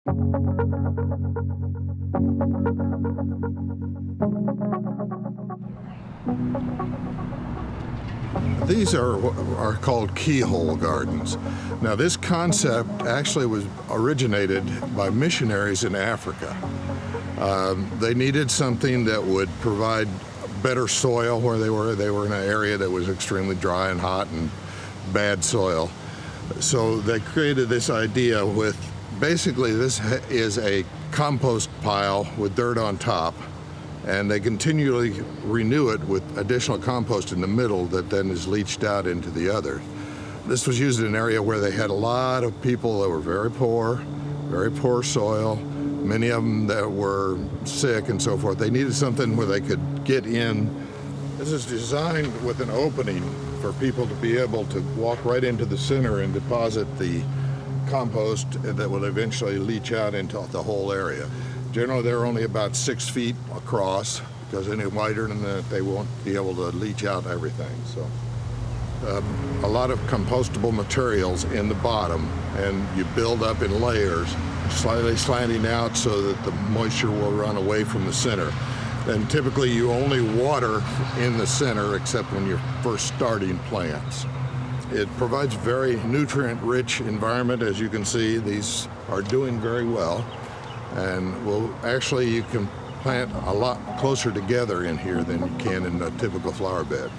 These are called keyhole gardens. Now, this concept actually was originated by missionaries in Africa. They needed something that would provide better soil where they were. They were in an area that was extremely dry and hot and bad soil. So they created this idea with, basically this is a compost pile with dirt on top, and they continually renew it with additional compost in the middle that then is leached out into the other. This was used in an area where they had a lot of people that were very poor soil, many of them that were sick and so forth. They needed something where they could get in. This is designed with an opening for people to be able to walk right into the center and deposit the compost that will eventually leach out into the whole area. Generally, they're only about 6 feet across, because any wider than that, they won't be able to leach out everything. So, a lot of compostable materials in the bottom, and you build up in layers, slightly slanting out so that the moisture will run away from the center. And typically, you only water in the center, except when you're first starting plants. It provides very nutrient-rich environment. As you can see, these are doing very well. And actually you can plant a lot closer together in here than you can in a typical flower bed.